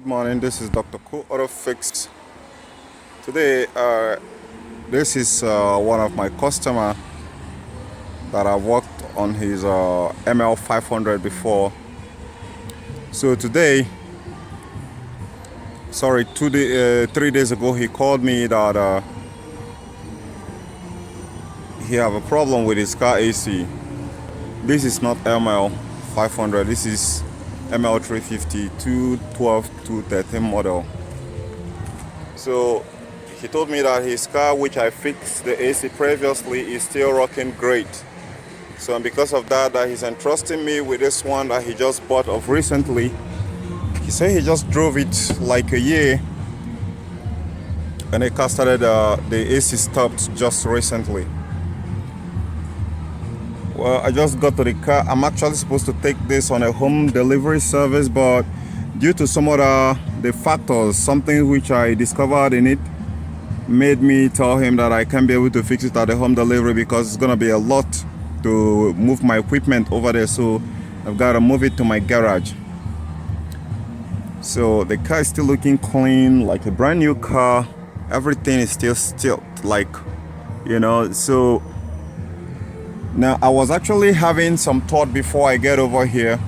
Good morning, this is Dr. Cool Auto Fix. Today, this is one of my customer that I've worked on his ML500 before. So today, 3 days ago, he called me that he have a problem with his car AC. This is not ML500, this is ML350 212 213 model. So he told me that his car, which I fixed the AC previously, is still working great. So and because of that, he's entrusting me with this one that he just bought of recently. He said he just drove it like a year, and the car started, the AC stopped just recently. Well, I just got to the car. I'm actually supposed to take this on a home delivery service, but due to some other the factors, something which I discovered in it made me tell him that I can't be able to fix it at the home delivery because it's gonna be a lot to move my equipment over there. So I've got to move it to my garage. So the car is still looking clean, like a brand new car. Everything is still like, so now I was actually having some thought before I get over here.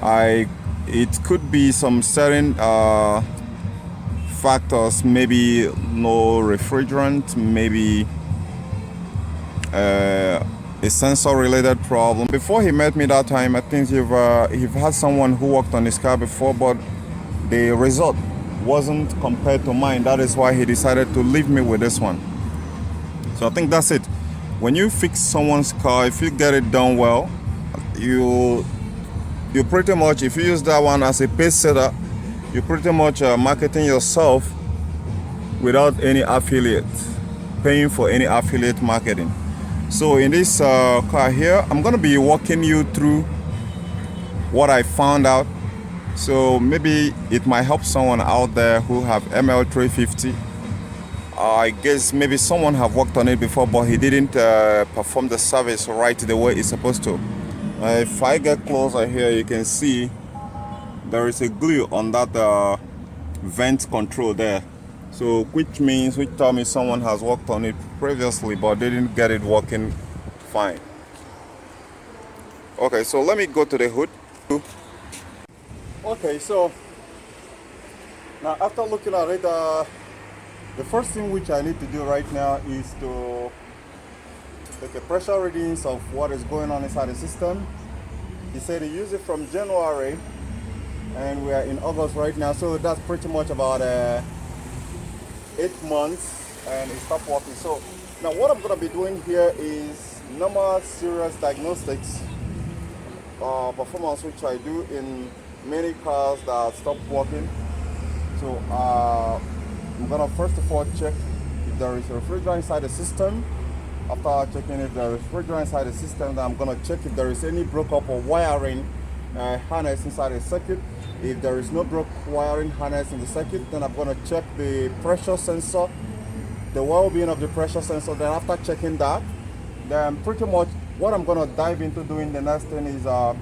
It could be some certain factors, maybe no refrigerant, maybe a sensor related problem. Before he met me that time, I think you've had someone who worked on his car before, but the result wasn't compared to mine. That is why he decided to leave me with this one. So I think that's it. When you fix someone's car, if you get it done well, you pretty much, if you use that one as a pace setter, you pretty much marketing yourself without any affiliate, paying for any affiliate marketing. So in this car here, I'm going to be walking you through what I found out. So maybe it might help someone out there who have ML350. I guess maybe someone have worked on it before, but he didn't perform the service right the way it's supposed to. If I get closer here, you can see there is a glue on that vent control there. So which tell me someone has worked on it previously, but didn't get it working fine. Okay, so let me go to the hood. Okay, so now after looking at it, the first thing which I need to do right now is to take a pressure readings of what is going on inside the system. He said he used it from January, and we are in August right now, so that's pretty much about 8 months, and it stopped working. So now what I'm going to be doing here is normal serious diagnostics performance, which I do in many cars that stop working. So I'm gonna first of all check if there is a refrigerator inside the system. After checking if there is refrigerator inside the system, then I'm gonna check if there is any broke up or wiring harness inside the circuit. If there is no broke wiring harness in the circuit, then I'm gonna check the pressure sensor, the well-being of the pressure sensor. Then after checking that, then pretty much what I'm gonna dive into doing the next thing is to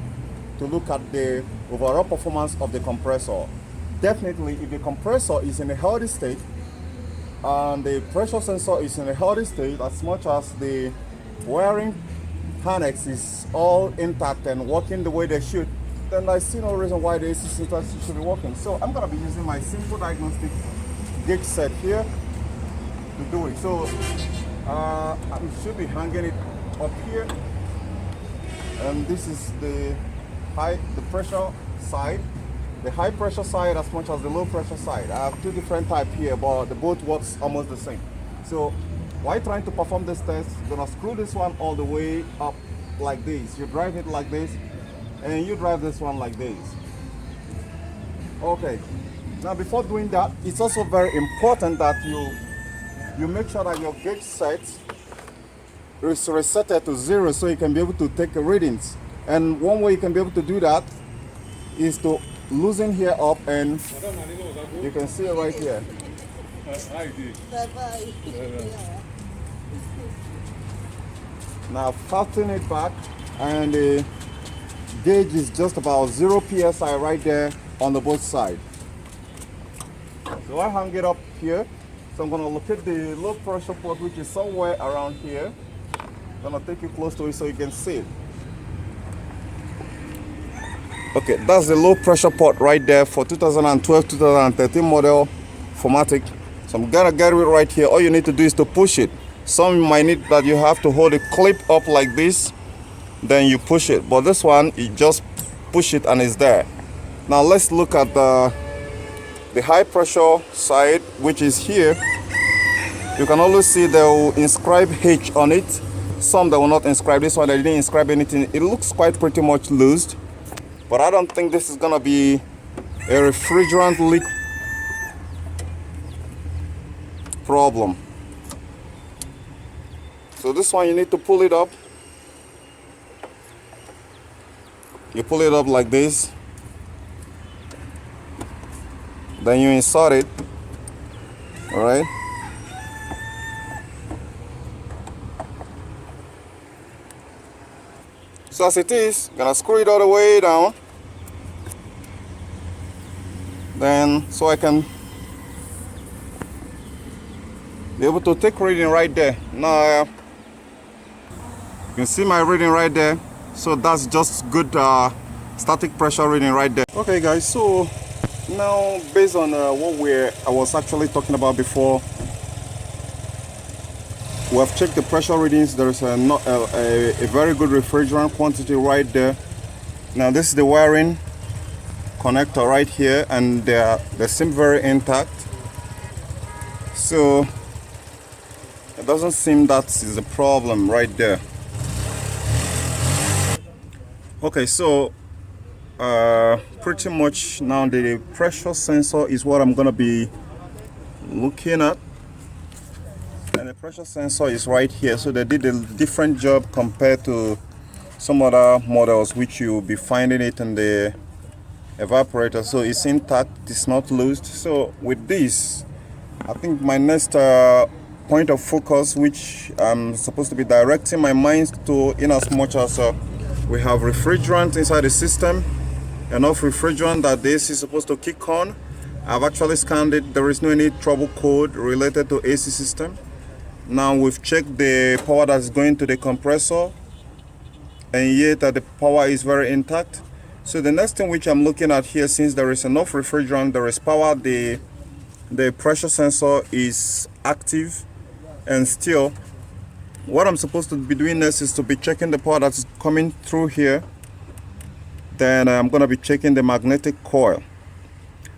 look at the overall performance of the compressor. Definitely, if the compressor is in a healthy state and the pressure sensor is in a healthy state, as much as the wiring harness is all intact and working the way they should, then I see no reason why the AC sensor should be working. So I'm going to be using my simple diagnostic gauge set here to do it. So I should be hanging it up here, and this is the pressure side. The high pressure side as much as the low pressure side. I have two different types here, but the both works almost the same. So while trying to perform this test, you're gonna screw this one all the way up like this. You drive it like this, and you drive this one like this. Okay. Now before doing that, it's also very important that you make sure that your gauge set is reset to 0 so you can be able to take readings. And one way you can be able to do that is to loosen here up, and you can see it right here. Now fasten it back, and the gauge is just about 0 psi right there on the both sides. So I hang it up here. So I'm gonna locate the low pressure port, which is somewhere around here. I'm gonna take you close to it so you can see it. Okay, that's the low pressure port right there for 2012-2013 model Formatic. So I'm gonna get it right here. All you need to do is to push it. Some might need that you have to hold the clip up like this, then you push it. But this one, you just push it and it's there. Now let's look at the high pressure side, which is here. You can always see they will inscribe H on it. Some that will not inscribe. This one they didn't inscribe anything. It looks quite pretty much loose, but I don't think this is gonna be a refrigerant leak problem. So this one, you need to pull it up. You pull it up like this, then you insert it. All right. So as it is, gonna screw it all the way down. Then, so I can be able to take reading right there. Now, you can see my reading right there. So that's just good static pressure reading right there. Okay guys, so now based on what I was actually talking about before, we have checked the pressure readings. There's a very good refrigerant quantity right there. Now this is the wiring connector right here, and they seem very intact. So it doesn't seem that is a problem right there. Okay, so pretty much now the pressure sensor is what I'm gonna be looking at. And the pressure sensor is right here. So they did a different job compared to some other models, which you'll be finding it in the evaporator. So it's intact, it's not loose. So with this, I think my next point of focus, which I'm supposed to be directing my mind to, in as much as we have refrigerant inside the system, enough refrigerant that the AC is supposed to kick on. I've actually scanned it. There is no any trouble code related to AC system. Now we've checked the power that's going to the compressor, and yet the power is very intact. So the next thing which I'm looking at here, since there is enough refrigerant, there is power, the pressure sensor is active, and still what I'm supposed to be doing next is to be checking the power that's coming through here. Then I'm going to be checking the magnetic coil.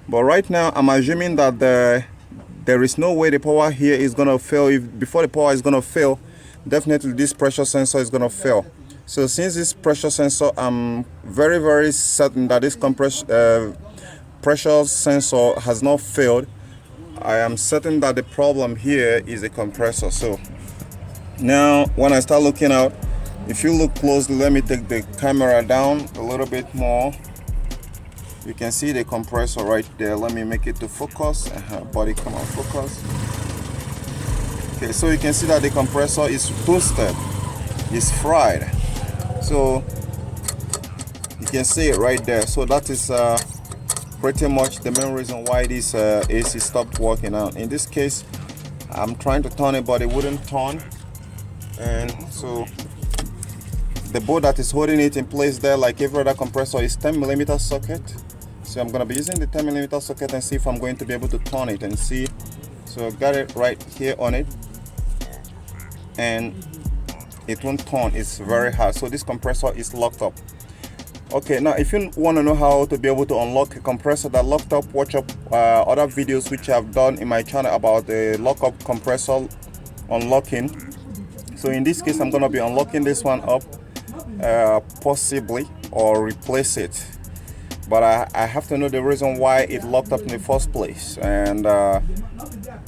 But right now I'm assuming that there is no way the power here is going to fail. Before the power is going to fail, definitely this pressure sensor is going to fail. So since this pressure sensor, I'm very certain that this pressure sensor has not failed. I am certain that the problem here is a compressor. So now when I start looking out, if you look closely, let me take the camera down a little bit more. You can see the compressor right there. Let me make it to focus. Body, come on, focus. Okay, so you can see that the compressor is toasted, it's fried. So you can see it right there. So that is pretty much the main reason why this AC stopped working out. In this case, I'm trying to turn it, but it wouldn't turn. And so the board that is holding it in place there, like every other compressor, is 10mm socket. So I'm going to be using the 10mm socket and see if I'm going to be able to turn it and see. So I've got it right here on it, and it won't turn. It's very hard. So this compressor is locked up. Okay, now if you want to know how to be able to unlock a compressor that locked up, watch up other videos which I've done in my channel about the lockup compressor unlocking. So in this case, I'm going to be unlocking this one up, possibly, or replace it. But I have to know the reason why it locked up in the first place, and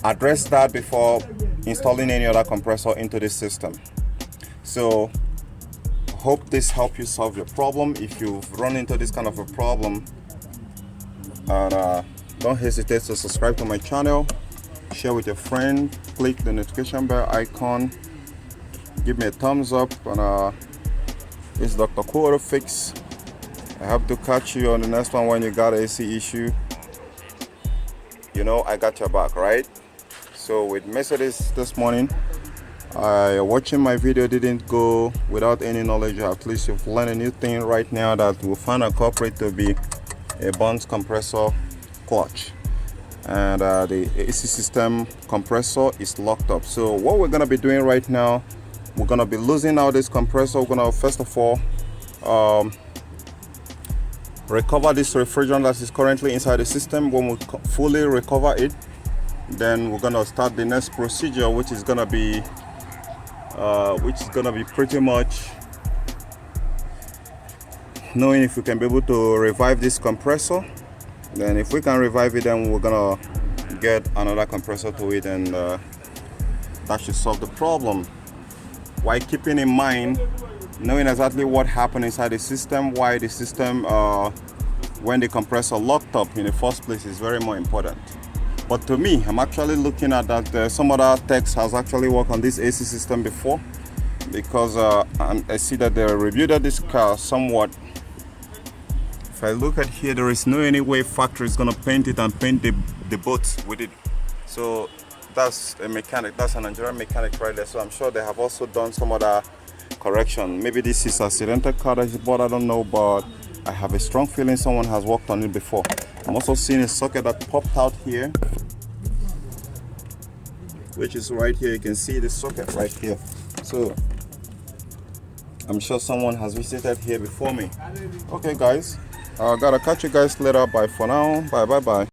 address that before installing any other compressor into the system. So hope this helps you solve your problem. If you've run into this kind of a problem, and don't hesitate to subscribe to my channel, share with your friend, click the notification bell icon, give me a thumbs up. And it's Dr. Quarter Fix. I hope to catch you on the next one when you got an AC issue. you know I got your back, right? So with Mercedes this morning, watching my video didn't go without any knowledge. At least you've learned a new thing right now, that will find a culprit to be a burnt compressor clutch, and the AC system compressor is locked up. So what we're going to be doing right now, we're going to be losing out this compressor. We're going to first of all recover this refrigerant that is currently inside the system. When we fully recover it, then we're going to start the next procedure, which is going to be pretty much knowing if we can be able to revive this compressor. Then if we can revive it, then we're gonna get another compressor to it, and that should solve the problem, while keeping in mind knowing exactly what happened inside the system, why the system when the compressor locked up in the first place is very more important. But to me, I'm actually looking at that some other techs has actually worked on this AC system before, because I see that they reviewed this car somewhat. If I look at here, there is no any way factory is gonna paint it and paint the boat with it. So that's a mechanic, that's a Nigerian mechanic right there. So I'm sure they have also done some other correction. Maybe this is a accidental car that is bought, I don't know, but I have a strong feeling someone has worked on it before. I'm also seeing a socket that popped out here, which is right here. You can see the socket right here. So I'm sure someone has visited here before me. Okay guys, I gotta catch you guys later. Bye for now. Bye.